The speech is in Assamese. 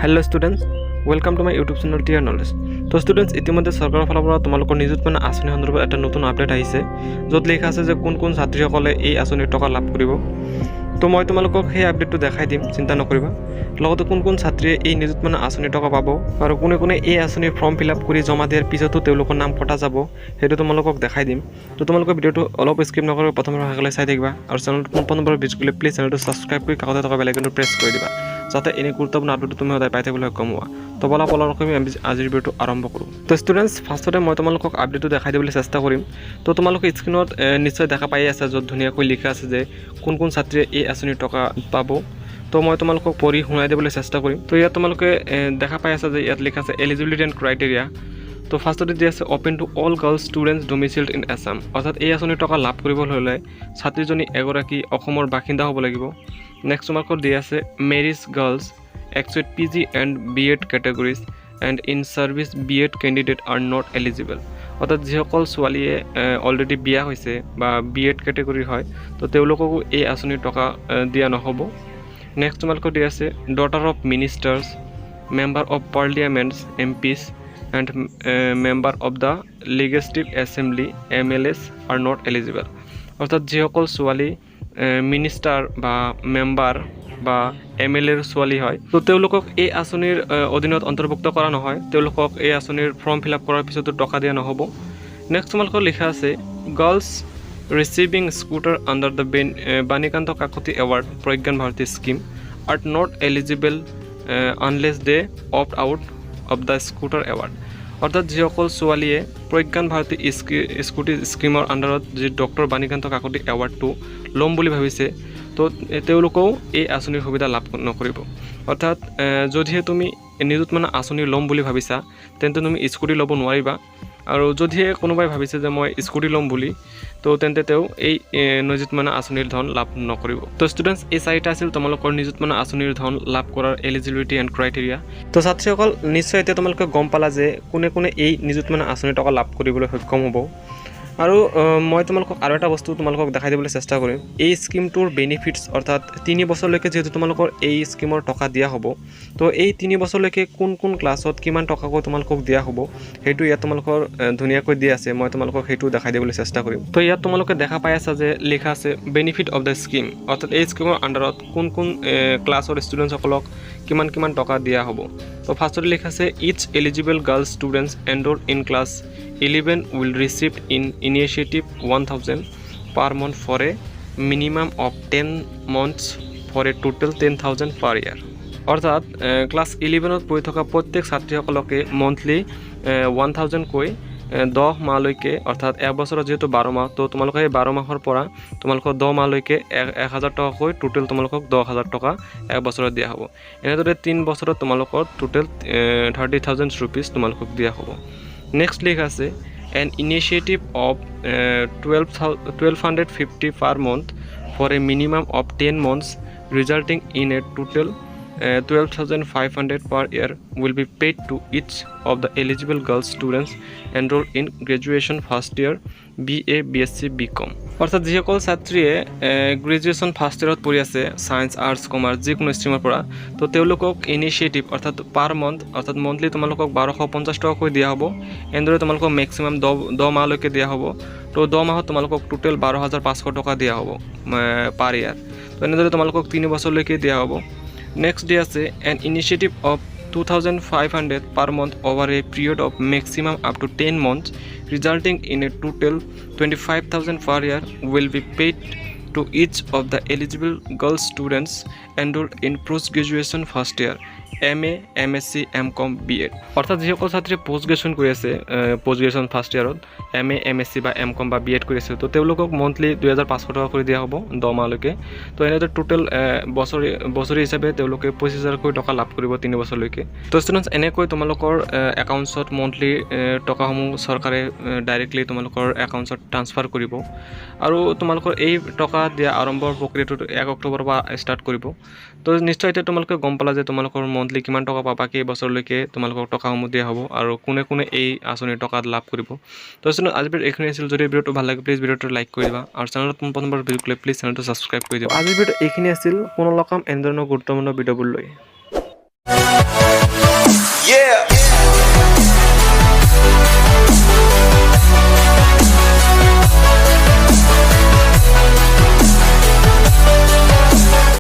Hello students welcome to my YouTube channel tier knowledge. तो स्टूडेंट्स इतिमध्ये सरकाৰৰ ফালৰ পৰা তোমালোকৰ নিযুতমানা আঁচনি সন্দৰ্ভত এটা নতুন আপডেট আহিছে য'ত লেখা আছে যে কোন কোন ছাত্ৰীসকলে এই আঁচনিৰ টকা লাভ কৰিব। তো মই তোমালোকক সেই আপডেটটো দেখাই দিম, চিন্তা নকৰিবা। লগতে কোন কোন ছাত্ৰীয়ে এই নিযুতমানা আঁচনিৰ টকা পাব আৰু কোনে কোনে এই আঁচনিৰ ফৰ্ম ফিল আপ কৰি জমা দিয়াৰ পিছতো তেওঁলোকৰ নাম কটা যাব সেইটো তোমালোকক দেখাই দিম। তো তোমালোকে ভিডিঅ'টো অলপ স্কিপ নকৰি প্ৰথমৰ পৰা শেষলৈ চাই থাকিবা আৰু চেনেলটো পোনপটীয়াকৈ ভিজিট কৰিলে প্লিজ চেনেলটো ছাবস্ক্ৰাইব কৰি কাষতে থকা বেল আইকনটো প্ৰেছ কৰি দিবা যাতে এনে গুৰুত্বপূৰ্ণ আপডেটটো তুমি সদায় পাই থাকিবলৈ সক্ষম হোৱা। তো বলা পলৰকৈ আমি আজিৰ ভিডিঅ'টো আৰম্ভ কৰোঁ। তো ষ্টুডেণ্টছ ফাৰ্ষ্টতে মই তোমালোকক আপডেটটো দেখাই দিবলৈ চেষ্টা কৰিম। তো তোমালোকে স্ক্ৰীনত নিশ্চয় দেখা পাই আছে য'ত ধুনীয়াকৈ লিখা আছে যে কোন কোন ছাত্ৰীয়ে এই আঁচনিৰ টকা পাব। তো মই তোমালোকক পঢ়ি শুনাই দিবলৈ চেষ্টা কৰিম। তো ইয়াত তোমালোকে দেখা পাই আছে যে ইয়াত লিখা আছে এলিজিবিলিটি এণ্ড ক্ৰাইটেৰিয়া। তো ফাৰ্ষ্টতে দিয়া আছে open to all girls students domiciled in Assam, অৰ্থাৎ এই আঁচনিৰ টকা লাভ কৰিবলৈ হ'লে ছাত্ৰীজনী এগৰাকী অসমৰ বাসিন্দা হ'ব লাগিব। নেক্সট তোমালোকৰ দিয়া আছে marriage girls except PG and B.Ed categories and in service B.Ed candidate are not eligible, অর্থাৎ যিসকল ছোৱালীয়ে অলৰেডি বিয়া হৈছে বা B.Ed কেটেগৰীৰ হয় তো তেওঁলোককো এই আঁচনিৰ টকা দিয়া নহ'ব। নেক্সট তোমালোকৰ দিয়া আছে daughter of ministers, member of parliaments MPs and member of the legislative assembly MLAs are not eligible, অৰ্থাৎ যিসকল ছোৱালী মিনিষ্টাৰ বা মেম্বাৰ বা MLAৰ ছোৱালী হয় তো তেওঁলোকক এই আঁচনিৰ অধীনত অন্তৰ্ভুক্ত কৰা নহয়, তেওঁলোকক এই আঁচনিৰ ফৰ্ম ফিল আপ কৰাৰ পিছতো টকা দিয়া নহ'ব। নেক্সট তোমালোকৰ লিখা আছে girls receiving scooter under the Banikanta Kakati award Pragyan Bharati scheme are not eligible unless they opt out of the scooter award, অৰ্থাৎ যিসকল ছোৱালীয়ে প্ৰজ্ঞান ভাৰতী স্কুটি স্কিমৰ আণ্ডাৰত যি ডক্টৰ বাণীকান্ত কাকতি এৱাৰ্ডটো ল'ম বুলি ভাবিছে তো তেওঁলোকেও এই আঁচনিৰ সুবিধা লাভ নকৰিব। অৰ্থাৎ যদিহে তুমি নিযুতমানা আঁচনি ল'ম বুলি ভাবিছা তেন্তে তুমি স্কুটি ল'ব নোৱাৰিবা, আৰু যদিহে কোনোবাই ভাবিছে যে মই স্কুটি ল'ম বুলি তো তেন্তে তেওঁ এই নিযুতমানা আঁচনিৰ ধন লাভ নকৰিব। তো ষ্টুডেণ্টছ এই চাৰিটা আছিল তোমালোকৰ নিযুতমানা আঁচনিৰ ধন লাভ কৰাৰ এলিজিবিলিটি এণ্ড ক্ৰাইটেৰিয়া। তো ছাত্ৰীসকল নিশ্চয় এতিয়া তোমালোকে গম পালা যে কোনে কোনে এই নিযুতমানা আঁচনিৰ টকা লাভ কৰিবলৈ সক্ষম হ'ব। আৰু মই তোমালোকক আৰু এটা বস্তু তোমালোকক দেখাই দিবলৈ চেষ্টা কৰিম। এই স্কিমটোৰ বেনিফিটছ অৰ্থাৎ 3 বছৰলৈকে যিহেতু তোমালোকৰ এই স্কিমৰ টকা দিয়া হ'ব তো এই 3 বছৰলৈকে কোন কোন ক্লাছত কিমান টকাকৈ তোমালোকক দিয়া হ'ব সেইটো ইয়াত তোমালোকৰ ধুনীয়াকৈ দিয়া আছে, মই তোমালোকক সেইটো দেখাই দিবলৈ চেষ্টা কৰিম। তো ইয়াত তোমালোকে দেখা পাই আছা যে লিখা আছে বেনিফিট অফ দ্য স্কিম, অৰ্থাৎ এই স্কিমৰ আণ্ডাৰত কোন কোন ক্লাছৰ ষ্টুডেণ্টসকলক কিমান কিমান টকা দিয়া হ'ব। তো ফাৰ্ষ্টতে লিখা আছে each eligible girls students enrol in class 11 will receive in initiative 1000 per month for a minimum of 10 months for a total 10,000 per year, অৰ্থাৎ ক্লাছ 11ত পঢ়ি থকা প্ৰত্যেক ছাত্ৰীসকলকে মন্থলি 1000 কৈ 10 মাহলৈকে, অৰ্থাৎ এবছৰত যিহেতু 12 মাহ তো তোমালোকে এই 12 মাহৰ পৰা তোমালোকক 10 মাহলৈকে 1000 টকাকৈ টোটেল তোমালোকক 10,000 টকা এবছৰত দিয়া হ'ব। এনেদৰে 3 বছৰত তোমালোকৰ টোটেল 30,000 rupees তোমালোকক দিয়া হ'ব। নেক্সট লিখা আছে an initiative of 1250 per month for a minimum of 10 months resulting in a total 12,500 per year will be paid to each of the eligible girl students enrolled in graduation first year BA BSc BCom, অৰ্থাৎ যিসকল ছাত্ৰীয়ে গ্ৰেজুৱেশ্যন ফাৰ্ষ্ট ইয়েৰত পঢ়ি আছে ছায়েন্স আৰ্টছ কমাৰ্চ যিকোনো ষ্ট্ৰীমৰ পৰা তো তেওঁলোকক ইনিচিয়েটিভ অৰ্থাৎ পাৰ মান্থ অৰ্থাৎ মন্থলি তোমালোকক 1250 টকাকৈ দিয়া হ'ব। এনেদৰে তোমালোকক মেক্সিমাম 10 মাহলৈকে দিয়া হ'ব। তো 10 মাহত তোমালোকক টোটেল 12,500 টকা দিয়া হ'ব পাৰ ইয়াৰ। তো এনেদৰে তোমালোকক 3 বছৰলৈকে দিয়া হ'ব। নেক্সট দিয়া আছে N initiative of 2,500 per month over a period of maximum up to 10 months resulting in a total 25,000 per year will be paid to each of the eligible girl students enrolled in post-graduation first year MA MSc MCom B.Ed, অৰ্থাৎ যিসকল ছাত্ৰী পোষ্ট গ্ৰেজুৱেশ্যন কৰি আছে পোষ্ট গ্ৰেজুৱেশ্যন ফাৰ্ষ্ট ইয়াৰত MA MSc বা MCom বা B.Ed কৰি আছে তো তেওঁলোকক মন্থলি 2,500 টকা কৰি দিয়া হ'ব 10 মাহলৈকে। তো এনেদৰে টোটেল বছৰি হিচাপে তেওঁলোকে 25,000কৈ টকা লাভ কৰিব 3 বছৰলৈকে। তো ষ্টুডেণ্টছ এনেকৈ তোমালোকৰ একাউণ্টছত মন্থলি টকাসমূহ চৰকাৰে ডাইৰেক্টলি তোমালোকৰ একাউণ্টছত ট্ৰান্সফাৰ কৰিব, আৰু তোমালোকৰ এই টকা দিয়া আৰম্ভৰ প্ৰক্ৰিয়াটো 1 অক্টোবৰৰ পৰা ষ্টাৰ্ট কৰিব। তো নিশ্চয় এতিয়া তোমালোকে গম পালা যে তোমালোকৰ মন্থলি কিমান টকা পাবা, কেই বছৰলৈকে তোমালোকক টকাসমূহ দিয়া হ'ব আৰু কোনে কোনে এই আঁচনিৰ টকা লাভ কৰিব। তো আজি ভিডিঅ' এইখিনি আছিল। যদি ভিডিঅ'টো ভাল লাগে প্লিজ ভিডিঅ'টো লাইক কৰি দিবা আৰু চেনেলত প্ৰথমবাৰ ভিডিঅ' কৰিলে প্লিজ চেনেলটো ছাবস্ক্ৰাইব কৰি দিবা। আজিৰ ভিডিঅ' এইখিনি আছিল। পুনৰ লগ পাম এনেধৰণৰ গুৰুত্বপূৰ্ণ ভিডিঅ'বোৰ লৈ। Yeah.